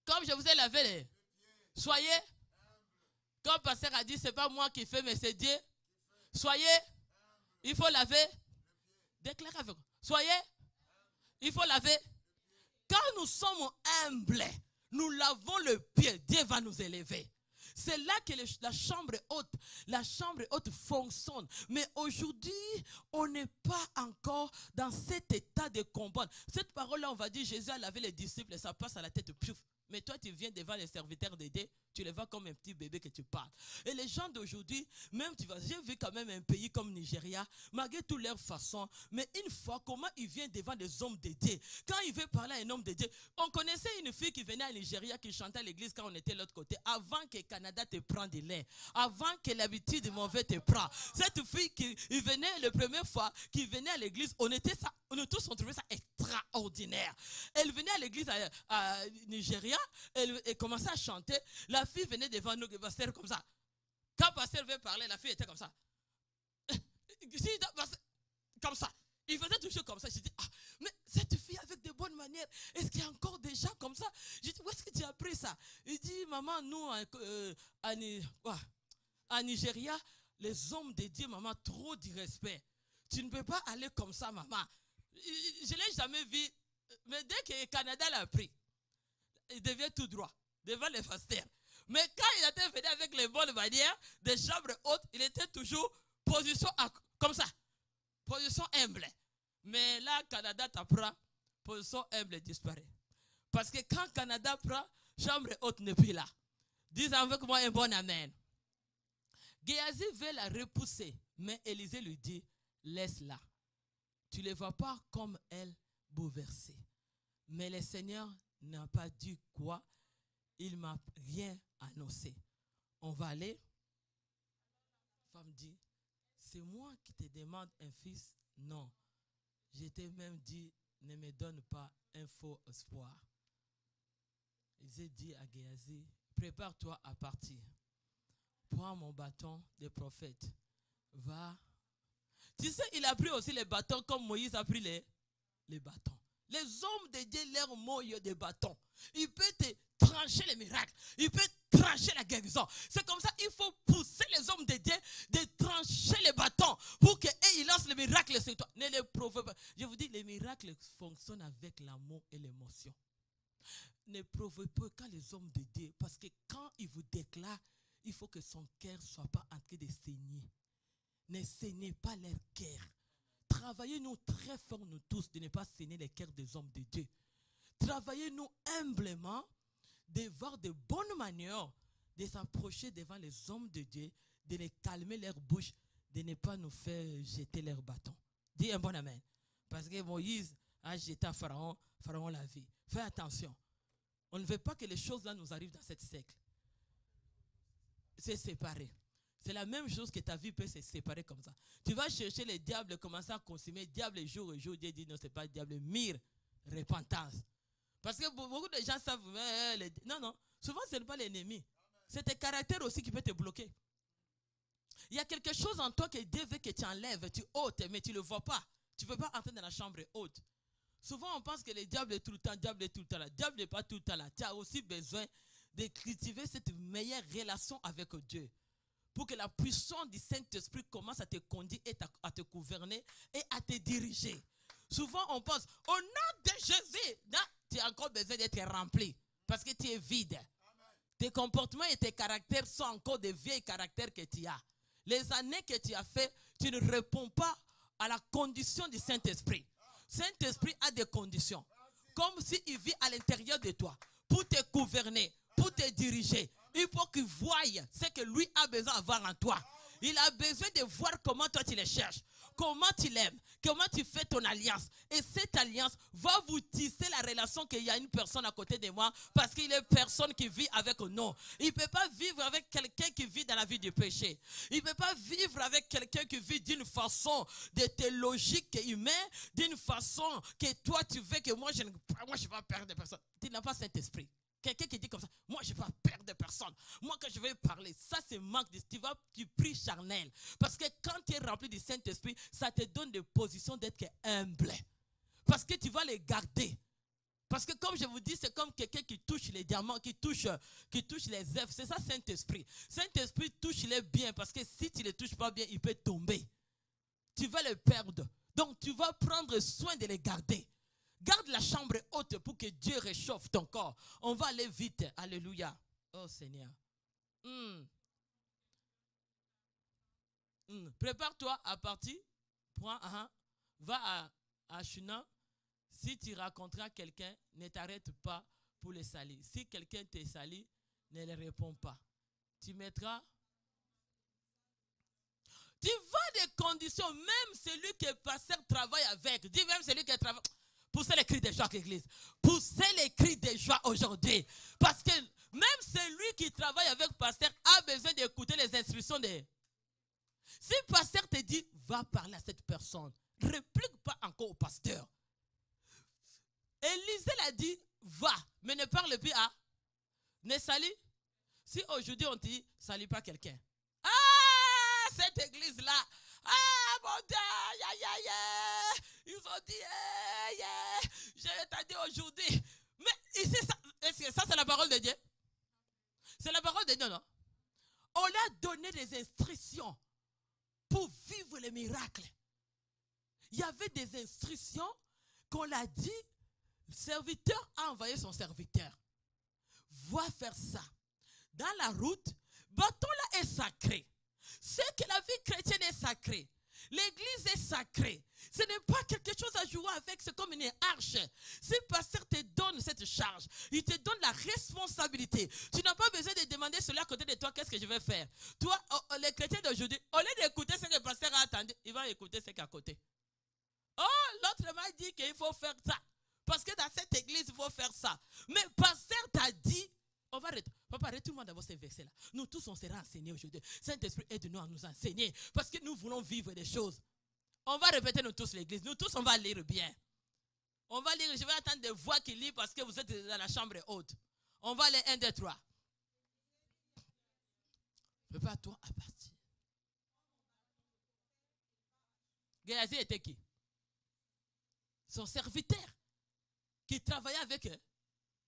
Comme je vous ai lavé. Soyez. Comme le pasteur a dit, ce n'est pas moi qui fais, mais c'est Dieu. Soyez. Il faut laver. Déclarez avec moi. Soyez. Il faut laver. Quand nous sommes humbles, nous lavons le pied, Dieu va nous élever. C'est là que la chambre haute fonctionne. Mais aujourd'hui, on n'est pas encore dans cet état de combat. Cette parole-là, on va dire, Jésus a lavé les disciples et ça passe à la tête piouf. Mais toi, tu viens devant les serviteurs de Dieu, tu les vois comme un petit bébé que tu parles. Et les gens d'aujourd'hui, même j'ai vu quand même un pays comme Nigeria, malgré toutes leurs façons, mais une fois, comment ils viennent devant des hommes de Dieu? Quand il veut parler à un homme de Dieu, on connaissait une fille qui venait à Nigeria, qui chantait à l'église quand on était de l'autre côté, avant que le Canada te prenne de l'air, avant que l'habitude mauvais te prenne. Cette fille qui venait la première fois, qui venait à l'église, on tous on trouvait ça extraordinaire. Elle venait à l'église à Nigeria, elle commençait à chanter. La fille venait devant nous, le pasteur comme ça. Quand le pasteur veut parler, la fille était comme ça. Comme ça. Il faisait toujours comme ça. Je dis, mais cette fille avec de bonnes manières, est-ce qu'il y a encore des gens comme ça? Je dis, où est-ce que tu as appris ça? Il dit, maman, nous, à Nigeria, les hommes de Dieu, maman, trop de respect. Tu ne peux pas aller comme ça, maman. Je ne l'ai jamais vu. Mais dès que le Canada l'a pris, il devient tout droit devant les pasteurs. Mais quand il était venu avec les bonnes manières des chambres hautes, il était toujours position comme ça. Position humble. Mais là, Canada t'apprend, position humble disparaît. Parce que quand Canada prend, chambre haute n'est plus là. Dis avec moi un bon amen. Géasi veut la repousser, mais Élisée lui dit, laisse-la. Tu ne les vois pas comme elle bouleversée. Mais le Seigneur n'a pas dit quoi. Il ne m'a rien annoncé. On va aller. La femme dit, c'est moi qui te demande un fils? Non. Je t'ai même dit, ne me donne pas un faux espoir. Élisée dit à Géasi, prépare-toi à partir. Prends mon bâton de prophète. Va. Tu sais, il a pris aussi les bâtons comme Moïse a pris les bâtons. Les hommes de Dieu, leur mot, des bâtons. Il peut te trancher les miracles. Il peut trancher la guérison. C'est comme ça, il faut pousser les hommes de Dieu de trancher les bâtons pour qu'ils lancent les miracles sur toi. Ne les provoquez pas. Je vous dis, les miracles fonctionnent avec l'amour et l'émotion. Ne provoquez pas quand les hommes de Dieu, parce que quand ils vous déclarent, il faut que son cœur ne soit pas en train de saigner. Ne saignez pas leur cœur. Travaillez-nous très fort, nous tous, de ne pas saigner les cœurs des hommes de Dieu. Travaillez-nous humblement, de voir de bonnes manières, de s'approcher devant les hommes de Dieu, de les calmer leur bouche, de ne pas nous faire jeter leur bâton. Dis un bon amen. Parce que Moïse a jeté à Pharaon, Pharaon l'a vu. Fais attention. On ne veut pas que les choses là nous arrivent dans ce siècle. C'est séparé. C'est la même chose que ta vie peut se séparer comme ça. Tu vas chercher les diables, commencer à consommer. Diable jour et jour, Dieu dit non, ce n'est pas diable. Mire, repentance. Parce que beaucoup de gens savent, non, non. Souvent, ce n'est pas l'ennemi. C'est tes caractères aussi qui peut te bloquer. Il y a quelque chose en toi que Dieu veut que tu enlèves, tu ôtes, mais tu ne le vois pas. Tu ne peux pas entrer dans la chambre haute. Souvent, on pense que le diable est tout le temps, le diable est tout le temps là. Le diable n'est pas tout le temps là. Tu as aussi besoin de cultiver cette meilleure relation avec Dieu. Pour que la puissance du Saint-Esprit commence à te conduire et à te gouverner et à te diriger. Souvent, on pense, au nom de Jésus, non, tu as encore besoin d'être rempli parce que tu es vide. Amen. Tes comportements et tes caractères sont encore des vieilles caractères que tu as. Les années que tu as fait, tu ne réponds pas à la condition du Saint-Esprit. Saint-Esprit a des conditions. Comme s'il vit à l'intérieur de toi pour te gouverner, pour te diriger. Il faut qu'il voie ce que lui a besoin d'avoir en toi. Il a besoin de voir comment toi tu le cherches, comment tu l'aimes, comment tu fais ton alliance. Et cette alliance va vous tisser la relation qu'il y a une personne à côté de moi parce qu'il est personne qui vit avec nous. Il ne peut pas vivre avec quelqu'un qui vit dans la vie du péché. Il ne peut pas vivre avec quelqu'un qui vit d'une façon de tes logiques humaines, d'une façon que toi tu veux que moi je ne vais pas perdre de personne. Tu n'as pas cet esprit. Quelqu'un qui dit comme ça, moi je ne vais pas perdre de personne. Moi quand je vais parler, ça c'est manque de... Tu pries charnel. Parce que quand tu es rempli du Saint-Esprit, ça te donne des positions d'être humble. Parce que tu vas les garder. Parce que comme je vous dis, c'est comme quelqu'un qui touche les diamants, qui touche les œufs. C'est ça Saint-Esprit. Saint-Esprit touche les bien parce que si tu ne les touches pas bien, il peut tomber. Tu vas les perdre. Donc tu vas prendre soin de les garder. Garde la chambre haute pour que Dieu réchauffe ton corps. On va aller vite. Alléluia. Oh Seigneur. Prépare-toi à partir. Va à Shuna. Si tu rencontras quelqu'un, ne t'arrête pas pour le salir. Si quelqu'un te salit, ne le réponds pas. Tu mettras. Tu vois des conditions, même celui que le pasteur travaille avec. Dis même celui qui travaille. Poussez les cris de joie à l'église. Poussez les cris de joie aujourd'hui. Parce que même celui qui travaille avec le pasteur a besoin d'écouter les instructions de... Si le pasteur te dit, va parler à cette personne, ne réplique pas encore au pasteur. Élisée l'a dit, va, mais ne parle plus à... Ne salis. Si aujourd'hui on te dit, salis pas quelqu'un. Ah, cette église-là. Ah, mon Dieu, ils ont dit, je t'ai dit aujourd'hui. Mais ici, est-ce que ça c'est la parole de Dieu? C'est la parole de Dieu, non? On lui a donné des instructions pour vivre les miracles. Il y avait des instructions qu'on l'a dit, le serviteur a envoyé son serviteur. Va faire ça. Dans la route, bâton là est sacré. C'est que la vie chrétienne est sacrée. L'église est sacrée. Ce n'est pas quelque chose à jouer avec, c'est comme une arche. Si le pasteur te donne cette charge, il te donne la responsabilité. Tu n'as pas besoin de demander celui à côté de toi, qu'est-ce que je vais faire? Toi, les chrétiens d'aujourd'hui, au lieu d'écouter ce que le pasteur a attendu, il va écouter ce qui est à côté. Oh, l'autre m'a dit qu'il faut faire ça. Parce que dans cette église, il faut faire ça. Mais le pasteur t'a dit, on va arrêter. Papa, retourne-moi d'abord ces versets-là. Nous tous, on sera enseignés aujourd'hui. Saint-Esprit, aide-nous à nous enseigner. Parce que nous voulons vivre des choses. On va répéter nous tous l'église. Nous tous, on va lire bien. On va lire. Je vais attendre des voix qui lisent parce que vous êtes dans la chambre haute. On va aller 1, 2, 3. Prépare-toi à partir. Géasi était qui? Son serviteur qui travaillait avec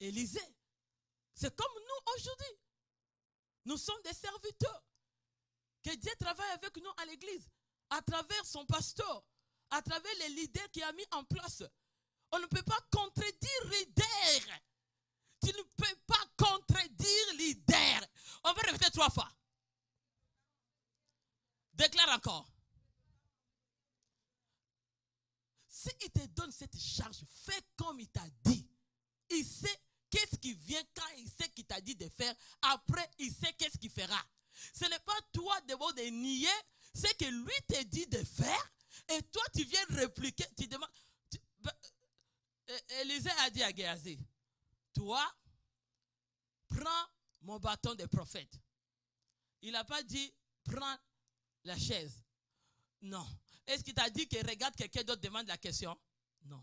Élisée. C'est comme nous aujourd'hui. Nous sommes des serviteurs. Que Dieu travaille avec nous à l'église. À travers son pasteur. À travers les leaders qu'il a mis en place. On ne peut pas contredire leader. Tu ne peux pas contredire leader. On va répéter 3 fois. Déclare encore. S'il te donne cette charge, fais comme il t'a dit. Il sait qu'est-ce qui vient quand il sait qu'il t'a dit de faire. Après, il sait qu'est-ce qu'il fera. Ce n'est pas toi de nier ce que lui te dit de faire. Et toi, tu viens répliquer. Tu demandes. Élisée a dit à Géasi, toi, prends mon bâton de prophète. Il n'a pas dit, prends la chaise. Non. Est-ce qu'il t'a dit que regarde quelqu'un d'autre demande la question? Non.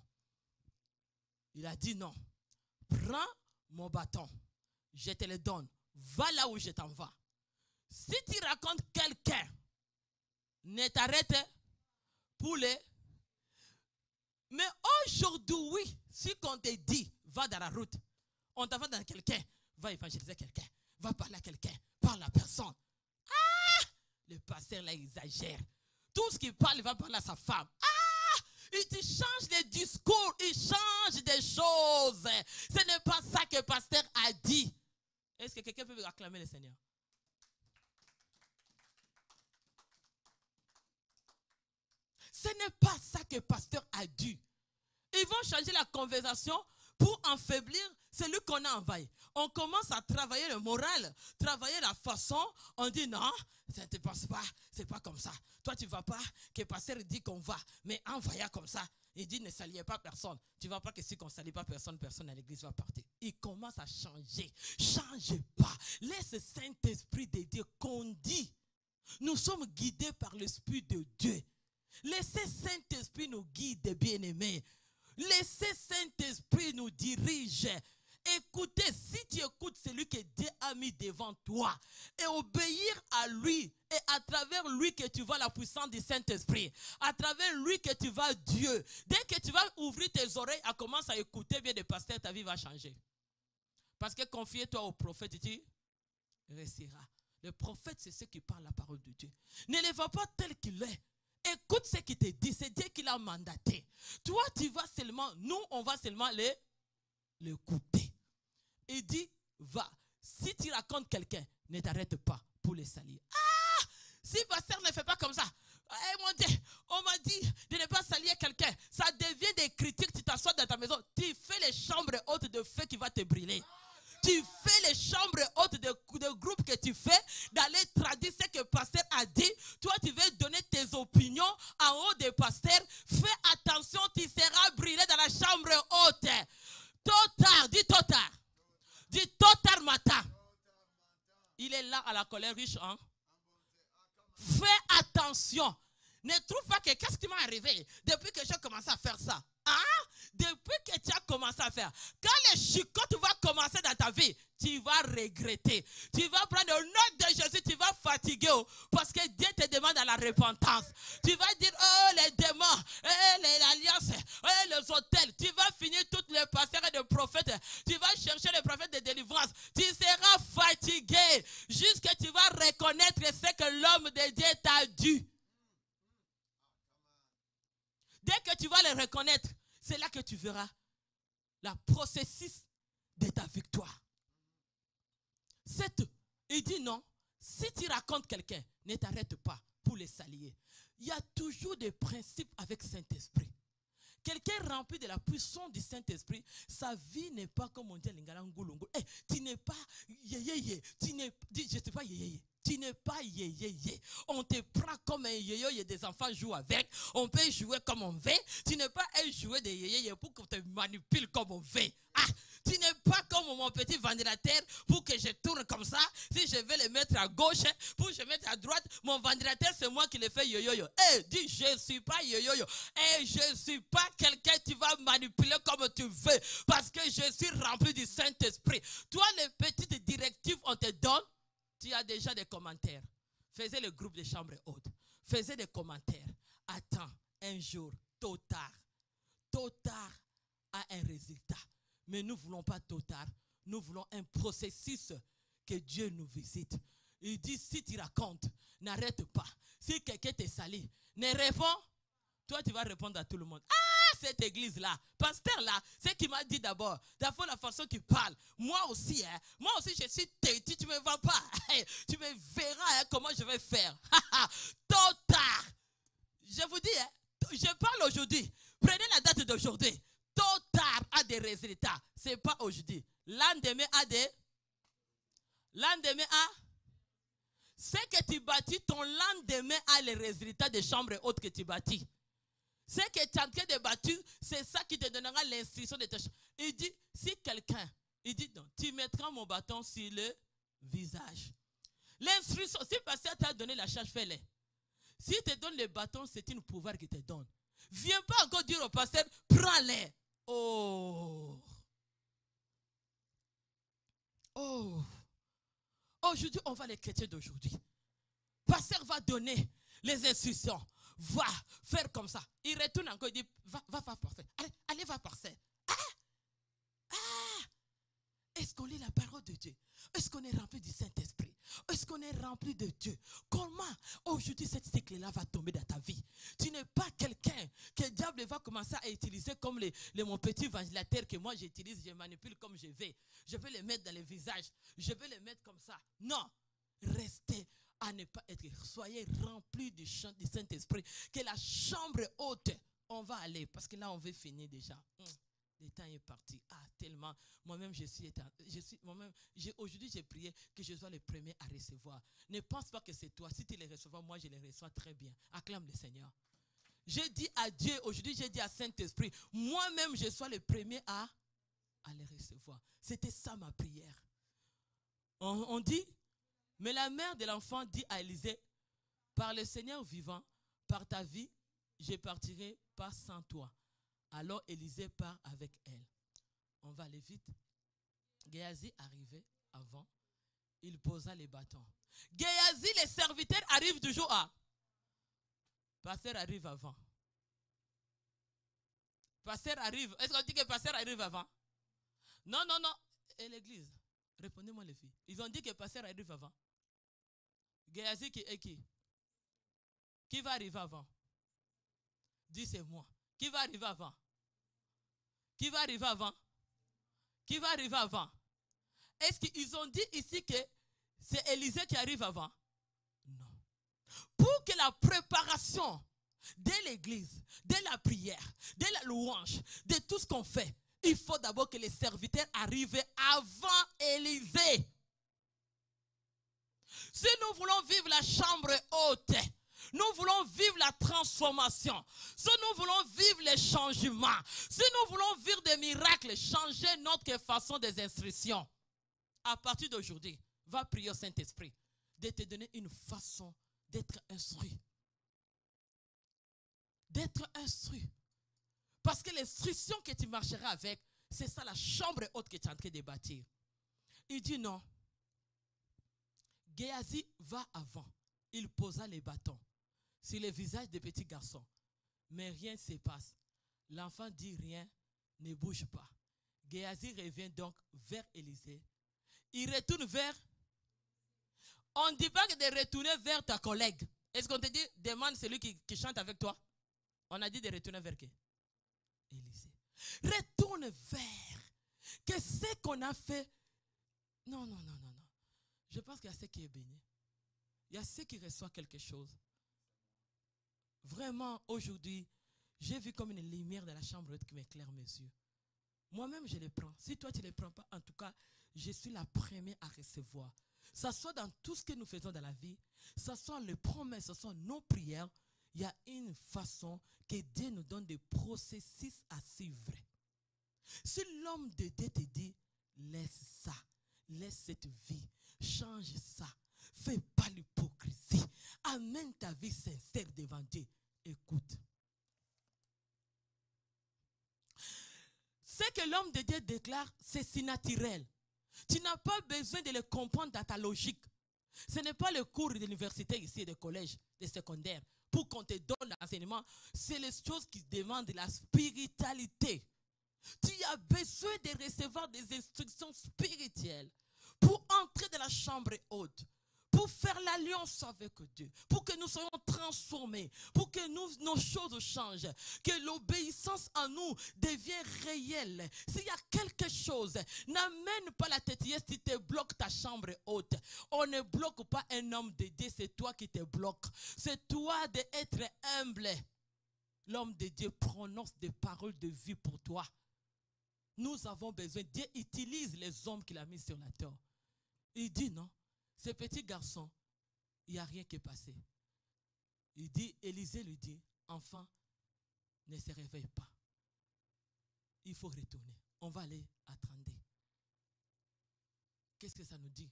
Il a dit non. Prends mon bâton. Je te le donne. Va là où je t'envoie. Si tu racontes quelqu'un, ne t'arrête pour les... Mais aujourd'hui, si on te dit, va dans la route, on t'envoie dans quelqu'un, va évangéliser quelqu'un, va parler à quelqu'un, parle à personne. Ah! Le pasteur là, il exagère. Tout ce qu'il parle, il va parler à sa femme. Ah! Il te change les discours, il change des choses. Ce n'est pas ça que le pasteur a dit. Est-ce que quelqu'un peut acclamer le Seigneur? Ce n'est pas ça que le pasteur a dit. Ils vont changer la conversation pour affaiblir celui qu'on a envahi. On commence à travailler le moral, travailler la façon. On dit non, ça ne te passe pas, c'est pas comme ça. Toi, tu ne vas pas, que le pasteur dit qu'on va, mais en voyant comme ça, il dit ne saliez pas personne. Tu ne vas pas que si on ne salit pas personne, personne à l'église va partir. Il commence à changer. Change pas. Laisse le Saint-Esprit de Dieu conduire. Nous sommes guidés par l'Esprit de Dieu. Laissez Saint-Esprit nous guider, bien-aimés. Laissez Saint-Esprit nous dirige. Écoutez, si tu écoutes celui que Dieu a mis devant toi et obéir à lui, et à travers lui que tu vois la puissance du Saint-Esprit, à travers lui que tu vois Dieu, dès que tu vas ouvrir tes oreilles et commencer à écouter bien des pasteurs, ta vie va changer. Parce que confie-toi au prophète, tu réussiras. Le prophète, c'est ce qui parle la parole de Dieu. Ne le vois pas tel qu'il est. Écoute ce qu'il te dit, c'est Dieu qui l'a mandaté. Toi, tu vas seulement, nous, on va seulement l'écouter. Il dit, va. Si tu racontes quelqu'un, ne t'arrête pas pour les salir. Ah! Si le pasteur ne fait pas comme ça, mon Dieu, on m'a dit de ne pas salir quelqu'un. Ça devient des critiques, tu t'assois dans ta maison, tu fais les chambres hautes de feu qui va te brûler. Tu fais les chambres hautes de groupe que tu fais, d'aller traduire ce que le pasteur a dit. Toi, tu veux donner tes opinions en haut des pasteurs. Fais attention, tu seras brûlé dans la chambre haute. Tôt tard, dis tôt tard. Dis tôt tard matin. Il est là à la colère riche. Hein? Fais attention. Ne trouve pas que qu'est-ce qui m'est arrivé depuis que j'ai commencé à faire ça. Hein? Depuis que tu as commencé à faire. Quand les chicottes vont commencer dans ta vie, tu vas regretter. Tu vas prendre le nom de Jésus, tu vas fatiguer. Parce que Dieu te demande à la repentance. Tu vas dire, oh les démons, les alliances, les hôtels. Tu vas finir toutes les pasteurs et les prophètes. Tu vas chercher les prophètes de délivrance. Tu seras fatigué. Jusqu'à tu vas reconnaître ce que l'homme de Dieu t'a dit. Dès que tu vas le reconnaître, c'est là que tu verras le processus de ta victoire. Il dit non, si tu racontes quelqu'un, ne t'arrête pas pour les saluer. Il y a toujours des principes avec Saint-Esprit. Quelqu'un rempli de la puissance du Saint-Esprit, sa vie n'est pas comme on dit à Lingala Ngulungu. Hey, tu n'es pas yéyé, tu n'es, je ne sais pas yéyé. Tu n'es pas yéyé. On te prend comme un yéyé, des enfants jouent avec. On peut jouer comme on veut. Tu n'es pas un jouet de yéyé pour qu'on te manipule comme on veut. Ah, tu n'es pas comme mon petit ventilateur pour que je tourne comme ça. Si je vais le mettre à gauche, pour que je mette à droite, mon ventilateur, c'est moi qui le fais yo-yo-yo. Eh, dis, je ne suis pas yo-yo-yo. Eh, je ne suis pas quelqu'un que tu vas manipuler comme tu veux. Parce que je suis rempli du Saint-Esprit. Toi, les petites directives, on te donne. Tu as déjà des commentaires. Faisez le groupe de chambres hautes. Faisez des commentaires. Attends, un jour, tôt tard, a un résultat. Mais nous ne voulons pas tôt tard. Nous voulons un processus que Dieu nous visite. Il dit, si tu racontes, n'arrête pas. Si quelqu'un te salue, ne réponds. Toi, tu vas répondre à tout le monde. Ah, cette église-là, pasteur-là, c'est qui m'a dit d'abord. D'abord, la façon qu'il parle. Moi aussi, je suis têtu, tu ne me vois pas. Tu me verras comment je vais faire. Tôt tard. Je vous dis, je parle aujourd'hui. Prenez la date d'aujourd'hui. Tôt tard a des résultats. Ce n'est pas aujourd'hui. Lendemain a. C'est que tu bâtis, ton lendemain a les résultats des chambres hautes que tu bâtis. C'est que tu es en train de bâtir, c'est ça qui te donnera l'instruction de tes chambres. Il dit, si quelqu'un, il dit non, tu mettras mon bâton sur le visage. L'instruction, si le pasteur t'a donné la charge, fais-le. S'il te donne le bâton, c'est un pouvoir qu'il te donne. Viens pas encore dire au pasteur, prends-les. Oh. Aujourd'hui, on va les chrétiens d'aujourd'hui. Pasteur va donner les instructions. Va faire comme ça. Il retourne encore, il dit, va passer. Allez, va passer. Est-ce qu'on lit la parole de Dieu? Est-ce qu'on est rempli du Saint-Esprit? Est-ce qu'on est rempli de Dieu? Comment aujourd'hui cette cycle-là va tomber dans ta vie? Tu n'es pas quelqu'un que le diable va commencer à utiliser comme mon petit ventilateur que moi j'utilise, je manipule comme je vais. Je vais le mettre dans le visage. Je vais le mettre comme ça. Non. Restez à ne pas être. Soyez remplis du Saint-Esprit. Que la chambre haute, on va aller. Parce que là, on veut finir déjà. Le temps est parti. Ah, tellement. Moi-même, aujourd'hui, j'ai prié que je sois le premier à recevoir. Ne pense pas que c'est toi. Si tu les reçois, moi, je les reçois très bien. Acclame le Seigneur. J'ai dit à Dieu, aujourd'hui, j'ai dit à Saint-Esprit, moi-même, je sois le premier à les recevoir. C'était ça ma prière. On dit, mais la mère de l'enfant dit à Élisée, par le Seigneur vivant, par ta vie, je partirai pas sans toi. Alors Élisée part avec elle. On va aller vite. Géasi arrivait avant. Il posa les bâtons. Géasi, les serviteurs arrivent toujours à. Pasteur arrive avant. Pasteur arrive. Est-ce qu'on dit que pasteur arrive avant? Non. Et l'église? Répondez-moi les filles. Ils ont dit que pasteur arrive avant. Géasi qui est qui? Qui va arriver avant? Dis c'est moi. Qui va arriver avant? Qui va arriver avant? Qui va arriver avant? Est-ce qu'ils ont dit ici que c'est Élisée qui arrive avant? Non. Pour que la préparation de l'église, de la prière, de la louange, de tout ce qu'on fait, il faut d'abord que les serviteurs arrivent avant Élisée. Si nous voulons vivre la chambre haute, nous voulons vivre la transformation. Si nous voulons vivre les changements, si nous voulons vivre des miracles, changer notre façon des instructions. À partir d'aujourd'hui, va prier au Saint-Esprit de te donner une façon d'être instruit. D'être instruit. Parce que l'instruction que tu marcheras avec, c'est ça la chambre haute que tu es en train de bâtir. Il dit non. Géasi va avant. Il posa les bâtons sur le visage des petits garçons. Mais rien ne se passe. L'enfant dit rien, ne bouge pas. Géasi revient donc vers Élisée. Il retourne vers. On ne dit pas que de retourner vers ta collègue. Est-ce qu'on te dit, demande celui qui chante avec toi? On a dit de retourner vers qui? Élisée. Retourne vers. Que ce qu'on a fait. Non. Je pense qu'il y a ceux qui est béni. Il y a ceux qui reçoivent quelque chose. Vraiment, aujourd'hui, j'ai vu comme une lumière de la chambre haute qui m'éclaire mes yeux. Moi-même, je les prends. Si toi, tu ne les prends pas, en tout cas, je suis la première à recevoir. Ça soit dans tout ce que nous faisons dans la vie, ça soit les promesses, ça soit nos prières, il y a une façon que Dieu nous donne des processus à suivre. Si l'homme de Dieu te dit, laisse ça, laisse cette vie, change ça, fais pas l'hypocrisie, amène ta vie sincère devant Dieu, écoute. Ce que l'homme de Dieu déclare, c'est si naturel. Tu n'as pas besoin de le comprendre dans ta logique. Ce n'est pas le cours d'université ici, de collège, de secondaire, pour qu'on te donne l'enseignement. C'est les choses qui demandent la spiritualité. Tu as besoin de recevoir des instructions spirituelles pour entrer dans la chambre haute, pour faire l'alliance avec Dieu, pour que nous soyons transformés, pour que nos choses changent, que l'obéissance en nous devienne réelle. S'il y a quelque chose, n'amène pas la têtillesse qui te bloque ta chambre haute. On ne bloque pas un homme de Dieu, c'est toi qui te bloques. C'est toi d'être humble. L'homme de Dieu prononce des paroles de vie pour toi. Nous avons besoin. Dieu utilise les hommes qu'il a mis sur la terre. Il dit non. Ce petit garçon, il n'y a rien qui est passé. Il dit, Élisée lui dit, enfant, ne se réveille pas. Il faut retourner. On va aller attendre. Qu'est-ce que ça nous dit?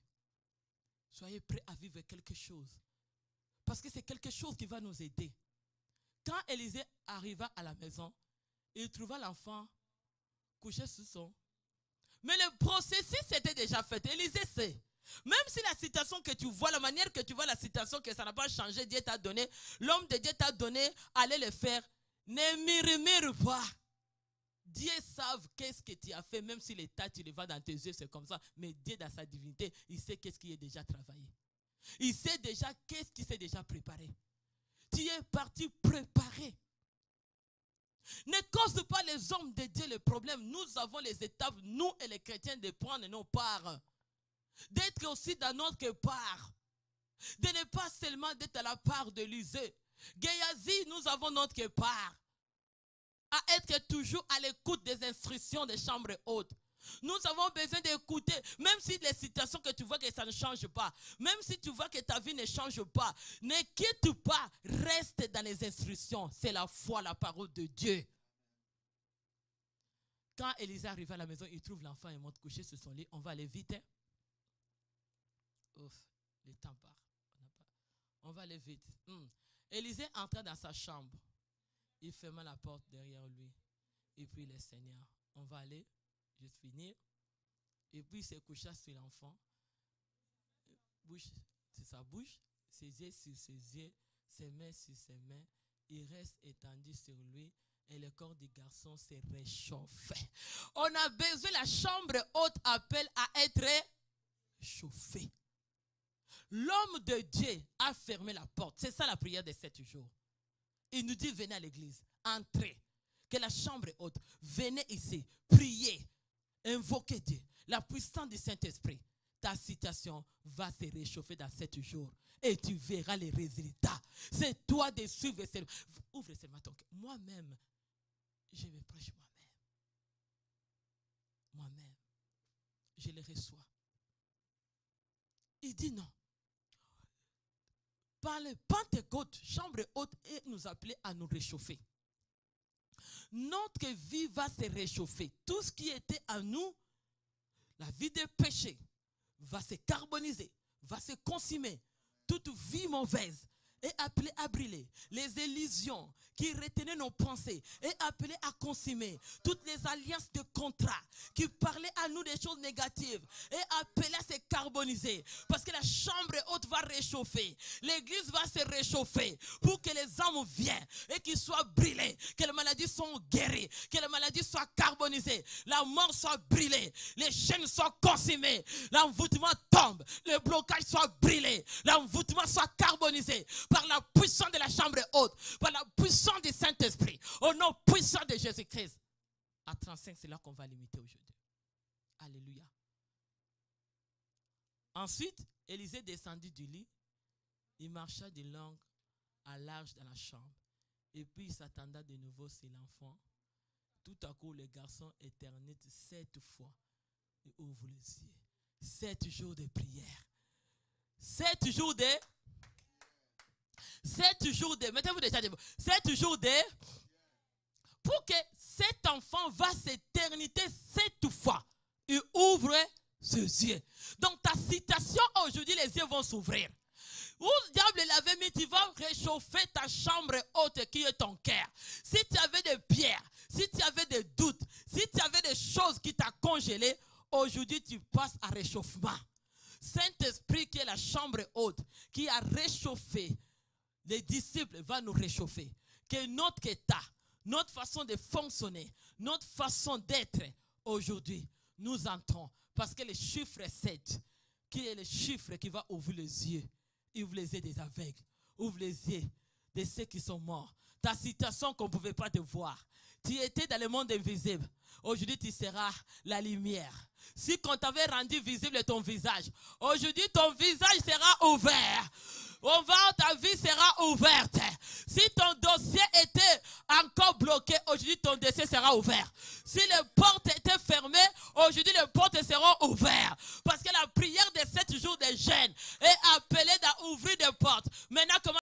Soyez prêts à vivre quelque chose. Parce que c'est quelque chose qui va nous aider. Quand Élisée arriva à la maison, il trouva l'enfant couché sous son. Mais le processus était déjà fait. Élisée sait. Même si la citation que tu vois, la manière que tu vois la citation, que ça n'a pas changé, Dieu t'a donné, l'homme de Dieu t'a donné, allez le faire. Ne murmure pas. Dieu savent qu'est-ce que tu as fait, même si l'état, tu le vois dans tes yeux, c'est comme ça. Mais Dieu, dans sa divinité, il sait qu'est-ce qui est déjà travaillé. Il sait déjà qu'est-ce qui s'est déjà préparé. Tu es parti préparer. Ne cause pas les hommes de Dieu le problème. Nous avons les étapes, nous et les chrétiens, de prendre nos parts. D'être aussi dans notre part. De ne pas seulement d'être à la part de l'Élysée. Géasi, nous avons notre part. À être toujours à l'écoute des instructions des chambres hautes. Nous avons besoin d'écouter, même si les situations que tu vois que ça ne change pas, même si tu vois que ta vie ne change pas, ne quitte pas, reste dans les instructions. C'est la foi, la parole de Dieu. Quand Élisée arrive à la maison, il trouve l'enfant et monte couché sur son lit. On va aller vite. Hein? Ouf, le temps part. On va aller vite. Élisée entra dans sa chambre. Il ferma la porte derrière lui. Et puis le Seigneur, on va aller, juste finir. Et puis il s'est couché sur l'enfant. Bouche sur sa bouche, ses yeux sur ses yeux, ses mains sur ses mains. Il reste étendu sur lui. Et le corps du garçon s'est réchauffé. On a besoin, la chambre haute appelle à être chauffée. L'homme de Dieu a fermé la porte. C'est ça la prière de 7 jours. Il nous dit, venez à l'église, entrez. Que la chambre est haute. Venez ici, priez, invoquez Dieu. La puissance du Saint-Esprit. Ta situation va se réchauffer dans 7 jours. Et tu verras les résultats. C'est toi de suivre. Ouvre seulement ton cœur. Moi-même, je me prêche moi-même. Moi-même, je les reçois. Il dit non. Par le Pentecôte, chambre haute, et nous appeler à nous réchauffer. Notre vie va se réchauffer. Tout ce qui était en nous, la vie de péché, va se carboniser, va se consumer. Toute vie mauvaise est appelée à brûler. Les illusions qui retenaient nos pensées est appelée à consumer. Toutes les alliances de contrat qui parlaient à nous des choses négatives est appelée à se carboniser. Parce que la chambre haute va réchauffer. L'église va se réchauffer pour que les âmes viennent et qu'ils soient brûlés. Que les maladies soient guéries. Que les maladies soient carbonisées. La mort soit brûlée. Les chaînes soient consumées. L'envoûtement tombe. Le blocage soit brûlé. L'envoûtement soit carbonisé. Par la puissance de la chambre haute. Par la puissance du Saint-Esprit, au nom puissant de Jésus-Christ. À 35, c'est là qu'on va limiter aujourd'hui. Alléluia. Ensuite, Élisée descendit du lit. Il marcha de long à large dans la chambre. Et puis il s'attendait de nouveau sur l'enfant. Tout à coup, le garçon éternise 7 fois et ouvre les yeux. 7 jours de prière. 7 jours de... 7 jours de... Mettez-vous déjà debout. 7 jours de... Pour que cet enfant va s'éternité 7 fois. Il ouvre ses yeux. Donc ta citation aujourd'hui, les yeux vont s'ouvrir. Où le diable l'avait mis, tu vas réchauffer ta chambre haute qui est ton cœur. Si tu avais des pierres, si tu avais des doutes, si tu avais des choses qui t'ont congelé, aujourd'hui tu passes à réchauffement. Saint-Esprit qui est la chambre haute, qui a réchauffé, les disciples va nous réchauffer. Que notre état, notre façon de fonctionner, notre façon d'être, aujourd'hui, nous entrons. Parce que le chiffre 7, qui est le chiffre qui va ouvrir les yeux. Ouvre les yeux des aveugles. Ouvre les yeux de ceux qui sont morts. Ta situation qu'on ne pouvait pas te voir. Tu étais dans le monde invisible. Aujourd'hui, tu seras la lumière. Si on t'avait rendu visible ton visage, aujourd'hui, ton visage sera ouvert. Ta vie sera ouverte. Si ton dossier était encore bloqué, aujourd'hui, ton dossier sera ouvert. Si les portes étaient fermées, aujourd'hui, les portes seront ouvertes.